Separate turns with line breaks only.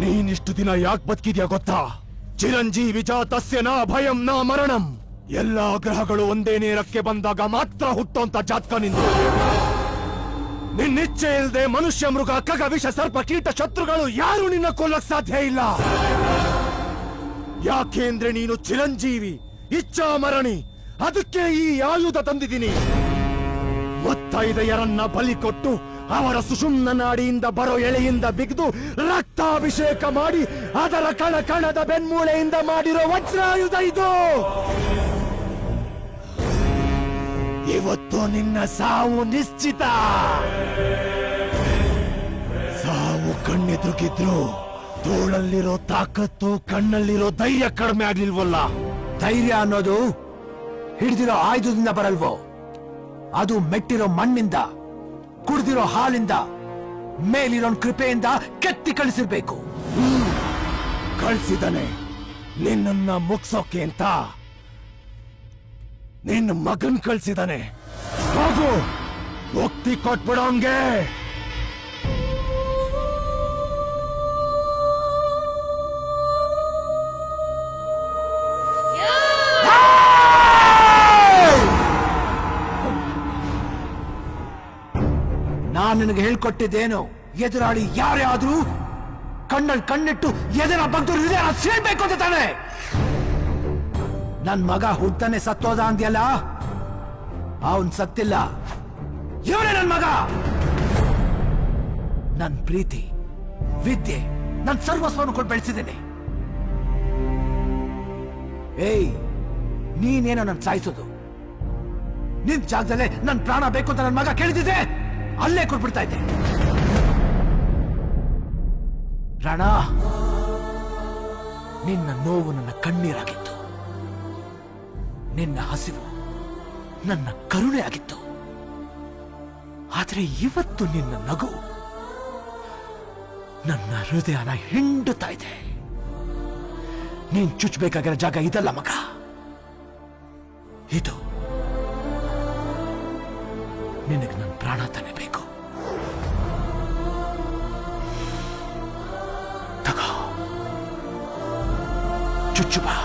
ನೀನಿಷ್ಟು ದಿನ ಯಾಕೆ ಬದುಕಿದ್ಯಾ ಗೊತ್ತಾ? ಚಿರಂಜೀವಿ ಜಾತಸ್ಯ ನ ಭಯಂ ನ ಮರಣಂ. ಎಲ್ಲಾ ಗ್ರಹಗಳು ಒಂದೇ ನೇರಕ್ಕೆ ಬಂದಾಗ ಮಾತ್ರ ಹುಟ್ಟೋಂತ ಜಾತಕ ನಿಂದು. ನಿನ್ನಿಚ್ಛೆ ಇಲ್ಲದೆ ಮನುಷ್ಯ, ಮೃಗ, ಖಗ, ವಿಷ, ಸರ್ಪ, ಕೀಟ, ಶತ್ರುಗಳು ಯಾರು ನಿನ್ನ ಕೊಲ್ಲಕ್ ಸಾಧ್ಯ ಇಲ್ಲ. ಯಾಕೆಂದ್ರೆ ನೀನು ಚಿರಂಜೀವಿ, ಇಚ್ಛಾ ಮರಣಿ. ಅದಕ್ಕೆ ಈ ಆಯುಧ ತಂದಿದ್ದೀನಿ. ಮುತ್ತೈದೆಯರನ್ನ ಬಲಿ ಕೊಟ್ಟು ಅವರ ಸುಷುಮ್ನ ನಾಡಿಯಿಂದ ಬರೋ ಎಳೆಯಿಂದ ಬಿಗಿದು ರಕ್ತಾಭಿಷೇಕ ಮಾಡಿ ಅದರ ಕಣ ಕಣದ ಬೆನ್ಮೂಳೆಯಿಂದ ಮಾಡಿರೋ ವಜ್ರಾಯುಧ ಇದು. ಇವತ್ತು ನಿನ್ನ ಸಾವು ನಿಶ್ಚಿತ. ಸಾವು ಕಣ್ಣೆದುರುಗಿದ್ರು ತೋಳಲ್ಲಿರೋ ತಾಕತ್ತು, ಕಣ್ಣಲ್ಲಿರೋ ಧೈರ್ಯ ಕಡಿಮೆ ಆಗ್ಲಿಲ್ವಲ್ಲ.
ಧೈರ್ಯ ಅನ್ನೋದು ಹಿಡಿದಿರೋ ಆಯುಧದಿಂದ ಬರಲ್ವೋ, ಅದು ಮೆಟ್ಟಿರೋ ಮಣ್ಣಿಂದ, ಕುಡ್ದಿರೋ ಹಾಲಿಂದ, ಮೇಲಿರೋ ಕೃಪೆಯಿಂದ ಕೆತ್ತಿ ಕಳಿಸಿರ್ಬೇಕು.
ಕಳಿಸಿದನೆ ನಿನ್ನನ್ನ ಮುಗ್ಸೋಕೆ ಅಂತ. ನಿನ್ನ ಮಗನ್ ಕಳ್ಸಿದಾನೆ. ಹೋಗು, ಮುಕ್ತಿ ಕೊಟ್ಬಿಡೋಂಗೆ.
ನಾನು ನಿನಗೆ ಹೇಳ್ಕೊಟ್ಟಿದ್ದೇನು? ಎದುರಾಳಿ ಯಾರೇ ಆದ್ರೂ ಕಣ್ಣಲ್ಲಿ ಕಣ್ಣಿಟ್ಟು ಎದುರ ಬಗ್ದು ಹೃದಯ ಸೇರ್ಬೇಕು ಅಂತ ತಾನೆ. ನನ್ ಮಗ ಹುಡ್ತಾನೆ ಸತ್ತೋದ ಅಂದ್ಯಲ್ಲ, ಅವನ್ ಸತ್ತಿಲ್ಲ. ಇವನೇ ನನ್ ಮಗ. ನನ್ ಪ್ರೀತಿ, ವಿದ್ಯೆ, ನನ್ ಸರ್ವಸ್ವವನ್ನು ಕೊಟ್ಟು ಬೆಳೆಸಿದ್ದೇನೆ. ಏಯ್, ನೀನೇನೋ ನನ್ ಸಾಯಿಸೋದು. ನಿನ್ ಜಾಗದಲ್ಲೇ ನನ್ ಪ್ರಾಣ ಬೇಕು ಅಂತ ನನ್ ಮಗ ಕೇಳಿದಿದೆ, ಅಲ್ಲೇ ಕೊಟ್ಬಿಡ್ತಾ ಇದ್ದೆ. ರಾಣ, ನಿನ್ನ ನೋವು ನನ್ನ ಕಣ್ಣೀರಾಗಿತ್ತು, ನಿನ್ನ ಹಸಿವು ನನ್ನ ಕರುಣೆ ಆಗಿತ್ತು. ಆದ್ರೆ ಇವತ್ತು ನಿನ್ನ ನಗು ನನ್ನ ಹೃದಯನ ಹಿಂಡುತ್ತಾ ಇದೆ. ನೀನ್ ಚುಚ್ಚಬೇಕಾಗಿರೋ ಜಾಗ ಇದಲ್ಲ ಮಗ, ಇದು. ನಿನಗೆ ನನ್ನ ಪ್ರಾಣ ತಾನೇ ಬೇಕು. ತಗೋ, ಚುಚ್ಚು ಬಾ.